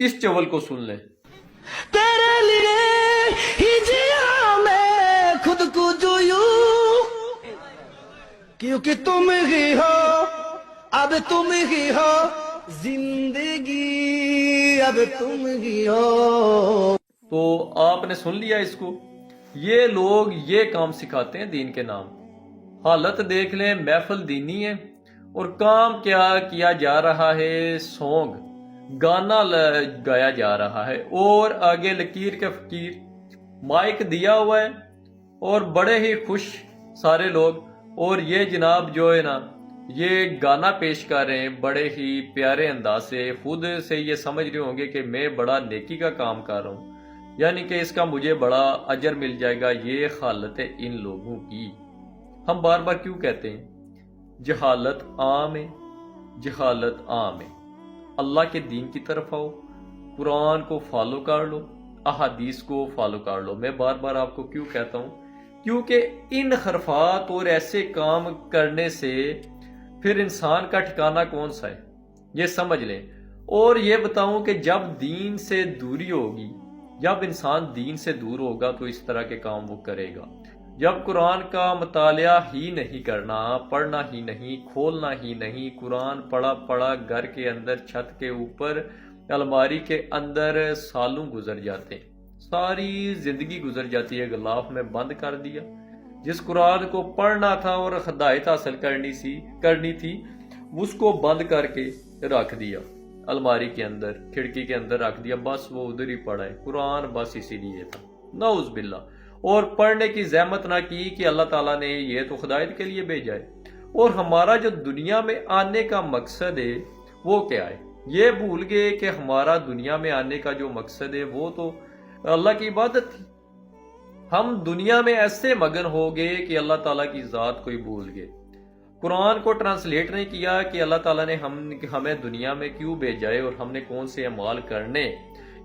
اس چول کو سن لیں۔ تیرے لیے ہی جیا میں خود کو جو یوں، کیونکہ تم ہی ہو، اب تم ہی ہو زندگی، اب تم ہی ہو۔ تو آپ نے سن لیا اس کو، یہ لوگ یہ کام سکھاتے ہیں دین کے نام۔ حالت دیکھ لیں، محفل دینی ہے اور کام کیا کیا جا رہا ہے، سونگ گانا گایا جا رہا ہے، اور آگے لکیر کے فقیر مائک دیا ہوا ہے اور بڑے ہی خوش سارے لوگ، اور یہ جناب جو ہے نا یہ گانا پیش کر رہے ہیں بڑے ہی پیارے انداز سے، خود سے یہ سمجھ رہے ہوں گے کہ میں بڑا نیکی کا کام کر رہا ہوں، یعنی کہ اس کا مجھے بڑا اجر مل جائے گا۔ یہ حالت ہے ان لوگوں کی۔ ہم بار بار کیوں کہتے ہیں جہالت عام ہے، جہالت عام ہے۔ اللہ کے دین کی طرف آؤ، قرآن کو فالو کر لو، احادیث کو فالو کر لو۔ میں بار بار آپ کو کیوں کہتا ہوں؟ کیونکہ ان خرافات اور ایسے کام کرنے سے پھر انسان کا ٹھکانہ کون سا ہے، یہ سمجھ لیں۔ اور یہ بتاؤں کہ جب دین سے دوری ہوگی، جب انسان دین سے دور ہوگا تو اس طرح کے کام وہ کرے گا۔ جب قرآن کا مطالعہ ہی نہیں کرنا، پڑھنا ہی نہیں، کھولنا ہی نہیں، قرآن پڑھا پڑھا گھر کے اندر چھت کے اوپر الماری کے اندر سالوں گزر جاتے ہیں، ساری زندگی گزر جاتی ہے، غلاف میں بند کر دیا۔ جس قرآن کو پڑھنا تھا اور ہدایت حاصل کرنی تھی اس کو بند کر کے رکھ دیا، الماری کے اندر، کھڑکی کے اندر رکھ دیا، بس وہ ادھر ہی پڑھا ہے قرآن، بس اسی لیے تھا، نعوذ باللہ۔ اور پڑھنے کی زحمت نہ کی کہ اللہ تعالیٰ نے یہ تو ہدایت کے لیے بھیجا ہے، اور ہمارا جو دنیا میں آنے کا مقصد ہے وہ کیا ہے، یہ بھول گئے کہ ہمارا دنیا میں آنے کا جو مقصد ہے وہ تو اللہ کی عبادت تھی۔ ہم دنیا میں ایسے مگن ہو گئے کہ اللہ تعالیٰ کی ذات کو ہی بھول گئے۔ قرآن کو ٹرانسلیٹ نہیں کیا کہ اللہ تعالیٰ نے ہمیں دنیا میں کیوں بھیجا ہے اور ہم نے کون سے اعمال کرنے،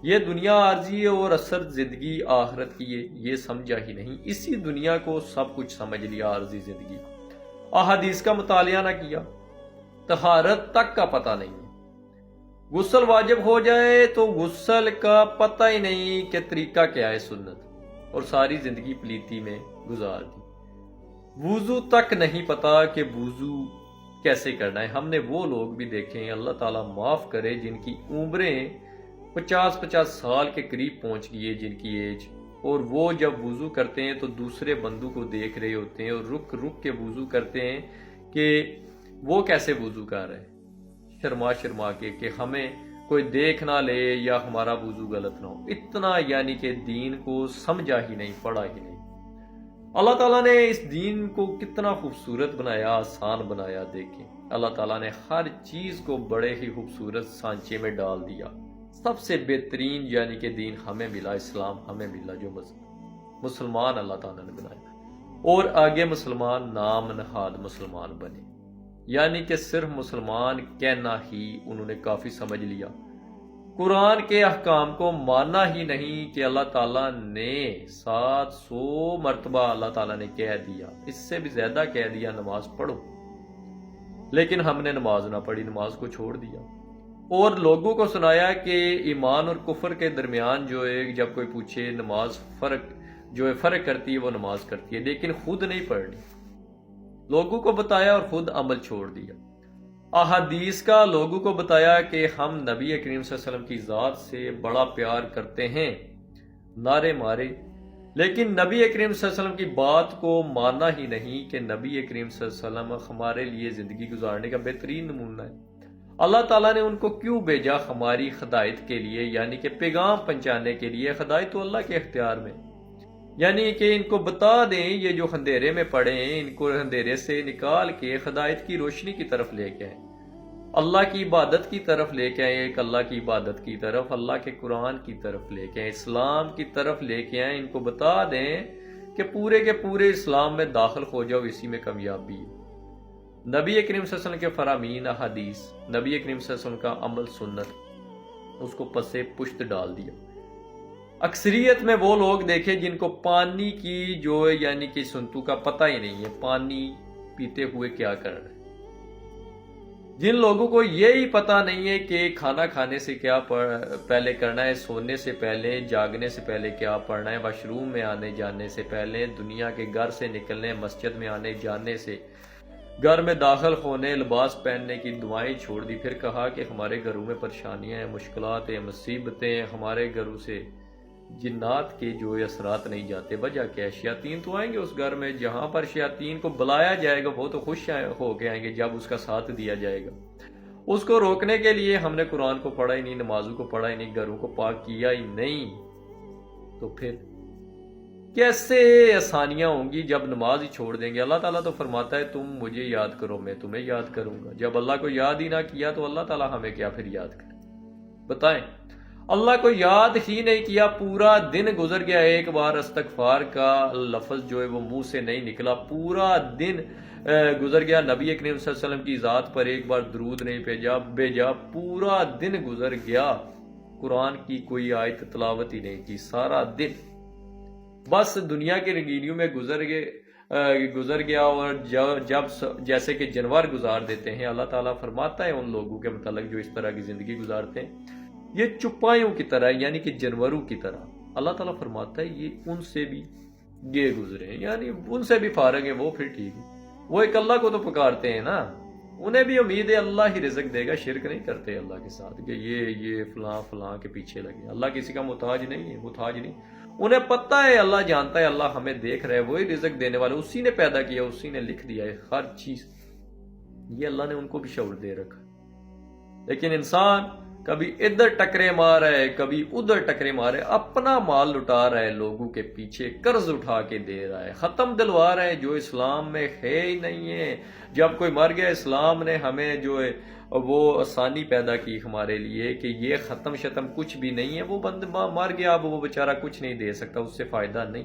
یہ دنیا عارضی ہے اور اصل زندگی آخرت کی ہے، یہ سمجھا ہی نہیں۔ اسی دنیا کو سب کچھ سمجھ لیا، عارضی زندگی۔ احادیث کا مطالعہ نہ کیا، طہارت تک کا پتہ نہیں ہے۔ غسل واجب ہو جائے تو غسل کا پتہ ہی نہیں کہ طریقہ کیا ہے سنت، اور ساری زندگی پلیتی میں گزار دی۔ وضو تک نہیں پتا کہ وضو کیسے کرنا ہے۔ ہم نے وہ لوگ بھی دیکھے ہیں، اللہ تعالیٰ معاف کرے، جن کی عمریں 50 سال کے قریب پہنچ گئی ہے، جن کی ایج، اور وہ جب وضو کرتے ہیں تو دوسرے بندوں کو دیکھ رہے ہوتے ہیں اور رک رک کے وضو کرتے ہیں کہ وہ کیسے وضو کر رہے ہیں، شرما شرما کے، کہ ہمیں کوئی دیکھ نہ لے یا ہمارا وضو غلط نہ ہو۔ اتنا یعنی کہ دین کو سمجھا ہی نہیں، پڑھا ہی نہیں۔ اللہ تعالیٰ نے اس دین کو کتنا خوبصورت بنایا، آسان بنایا۔ دیکھیں اللہ تعالیٰ نے ہر چیز کو بڑے ہی خوبصورت سانچے میں ڈال دیا۔ سب سے بہترین یعنی کہ دین ہمیں ملا، اسلام ہمیں ملا، جو مسلمان اللہ تعالیٰ نے بنایا، اور آگے مسلمان نام نہاد مسلمان بنے، یعنی کہ صرف مسلمان کہنا ہی انہوں نے کافی سمجھ لیا۔ قرآن کے احکام کو ماننا ہی نہیں کہ اللہ تعالیٰ نے 700 مرتبہ اللہ تعالیٰ نے کہہ دیا، اس سے بھی زیادہ کہہ دیا نماز پڑھو، لیکن ہم نے نماز نہ پڑھی، نماز کو چھوڑ دیا، اور لوگوں کو سنایا کہ ایمان اور کفر کے درمیان جو ہے جب کوئی پوچھے نماز فرق کرتی ہے، وہ نماز کرتی ہے، لیکن خود نہیں پڑھنی۔ لوگوں کو بتایا اور خود عمل چھوڑ دیا۔ احادیث کا لوگوں کو بتایا کہ ہم نبی کریم صلی اللہ علیہ وسلم کی ذات سے بڑا پیار کرتے ہیں، نعرے مارے، لیکن نبی کریم صلی اللہ علیہ وسلم کی بات کو ماننا ہی نہیں کہ نبی کریم صلی اللہ علیہ وسلم ہمارے لیے زندگی گزارنے کا بہترین نمونہ ہے۔ اللہ تعالیٰ نے ان کو کیوں بھیجا؟ ہماری ہدایت کے لیے، یعنی کہ پیغام پہنچانے کے لیے۔ ہدایت تو اللہ کے اختیار میں، یعنی کہ ان کو بتا دیں، یہ جو اندھیرے میں پڑے ہیں ان کو اندھیرے سے نکال کے ہدایت کی روشنی کی طرف لے کے آئیں، اللہ کی عبادت کی طرف لے کے آئیں، ایک اللہ کی عبادت کی طرف، اللہ کے قرآن کی طرف لے کے آئیں، اسلام کی طرف لے کے آئیں۔ ان کو بتا دیں کہ پورے کے پورے اسلام میں داخل ہو جاؤ، اسی میں کامیابی ہے۔ نبی کریم صلی اللہ علیہ وسلم کے فرامین احادیث، نبی کریم صلی اللہ علیہ وسلم کا عمل سنت، اس کو پسے پشت ڈال دیا۔ اکثریت میں وہ لوگ دیکھے جن کو پانی کی جو یعنی کہ سنتو کا پتہ ہی نہیں ہے، پانی پیتے ہوئے کیا کر رہے ہیں۔ جن لوگوں کو یہی پتہ نہیں ہے کہ کھانا کھانے سے کیا پہلے کرنا ہے، سونے سے پہلے، جاگنے سے پہلے کیا پڑھنا ہے، واش روم میں آنے جانے سے پہلے، دنیا کے گھر سے نکلنے، مسجد میں آنے جانے سے، گھر میں داخل ہونے، لباس پہننے کی دعائیں چھوڑ دی. پھر کہا کہ ہمارے گھروں میں پریشانیاں ہیں، مشکلات ہیں، مصیبتیں ہیں، ہمارے گھروں سے جنات کے جو اثرات نہیں جاتے. وجہ کیا ہے؟ شیاطین تو آئیں گے اس گھر میں. جہاں پر شیاطین کو بلایا جائے گا وہ تو خوش ہو کے آئیں گے جب اس کا ساتھ دیا جائے گا. اس کو روکنے کے لیے ہم نے قرآن کو پڑھا ہی نہیں، نمازوں کو پڑھا ہی نہیں، گھروں کو پاک کیا ہی نہیں، تو پھر کیسے آسانیاں ہوں گی جب نماز ہی چھوڑ دیں گے. اللہ تعالیٰ تو فرماتا ہے تم مجھے یاد کرو میں تمہیں یاد کروں گا. جب اللہ کو یاد ہی نہ کیا تو اللہ تعالیٰ ہمیں کیا پھر یاد کرے؟ بتائیں. اللہ کو یاد ہی نہیں کیا، پورا دن گزر گیا، ایک بار استغفار کا لفظ جو ہے وہ منہ سے نہیں نکلا، پورا دن گزر گیا، نبی کریم صلی اللہ علیہ وسلم کی ذات پر ایک بار درود نہیں بھیجا، پورا دن گزر گیا، قرآن کی کوئی آیت تلاوت ہی نہیں کی، سارا دن بس دنیا کی رنگینیوں میں گزر گیا. اور جب جیسے کہ جانور گزار دیتے ہیں، اللہ تعالیٰ فرماتا ہے ان لوگوں کے متعلق جو اس طرح کی زندگی گزارتے ہیں، یہ چپائیوں کی طرح، یعنی کہ جانوروں کی طرح. اللہ تعالیٰ فرماتا ہے یہ ان سے بھی یہ گزرے ہیں، یعنی ان سے بھی فارغ ہیں، وہ پھر ٹھیک ہے. وہ ایک اللہ کو تو پکارتے ہیں نا، انہیں بھی امید ہے اللہ ہی رزق دے گا. شرک نہیں کرتے اللہ کے ساتھ کہ یہ فلاں کے پیچھے لگے. اللہ کسی کا محتاج نہیں ہے، محتاج نہیں. انہیں پتہ ہے، اللہ جانتا ہے، اللہ ہمیں دیکھ رہا ہے، وہی رزق دینے والا، اسی نے پیدا کیا، اسی نے لکھ دیا ہے ہر چیز. یہ اللہ نے ان کو بھی شعور دے رکھا. لیکن انسان کبھی ادھر ٹکرے مار رہا ہے، کبھی ادھر ٹکرے مار رہا ہے، اپنا مال لٹا رہا ہے، لوگوں کے پیچھے قرض اٹھا کے دے رہا ہے، ختم دلوا رہا ہے جو اسلام میں ہے ہی نہیں ہے. جب کوئی مر گیا، اسلام نے ہمیں جو ہے وہ آسانی پیدا کی ہمارے لیے کہ یہ ختم شتم کچھ بھی نہیں ہے. وہ بندہ مر گیا، اب وہ بیچارہ کچھ نہیں دے سکتا، اس سے فائدہ نہیں،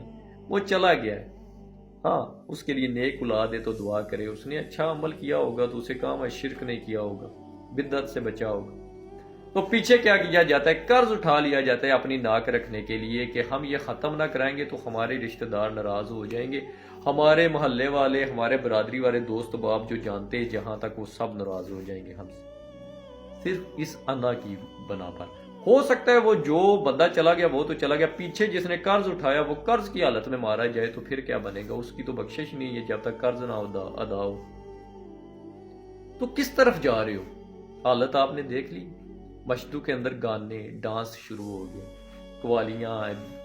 وہ چلا گیا ہے. ہاں اس کے لیے نیک اولاد ہے تو دعا کرے، اس نے اچھا عمل کیا ہوگا تو اسے کام ہے، شرک نہیں کیا ہوگا، بدعت سے بچا ہوگا. تو پیچھے کیا کیا جاتا ہے؟ قرض اٹھا لیا جاتا ہے اپنی ناک رکھنے کے لیے کہ ہم یہ ختم نہ کرائیں گے تو ہمارے رشتہ دار ناراض ہو جائیں گے، ہمارے محلے والے، ہمارے برادری والے، دوست باپ جو جانتے ہیں جہاں تک، وہ سب ناراض ہو جائیں گے ہم سے، صرف اس انا کی بنا پر. ہو سکتا ہے وہ جو بندہ چلا گیا وہ تو چلا گیا، پیچھے جس نے قرض اٹھایا وہ قرض کی حالت میں مارا جائے تو پھر کیا بنے گا؟ اس کی تو بخشش نہیں ہے جب تک قرض نہ ادا ہو. تو کس طرف جا رہے ہو؟ حالت آپ نے دیکھ لی. مسجدوں کے اندر گانے، ڈانس شروع ہو گئے، قوالیاں،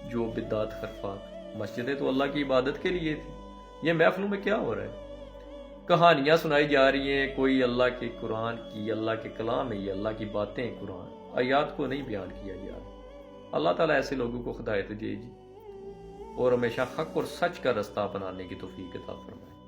جو بدعت خرافات. مسجدیں تو اللہ کی عبادت کے لیے تھی. یہ محفلوں میں کیا ہو رہا ہے؟ کہانیاں سنائی جا رہی ہیں، کوئی اللہ کے قرآن کی، اللہ کے کلام ہے، یہ اللہ کی باتیں ہیں، قرآن آیات کو نہیں بیان کیا جا رہا. اللہ تعالیٰ ایسے لوگوں کو ہدایت دے اور ہمیشہ حق اور سچ کا رستہ اپنانے کی توفیق عطا فرمائے.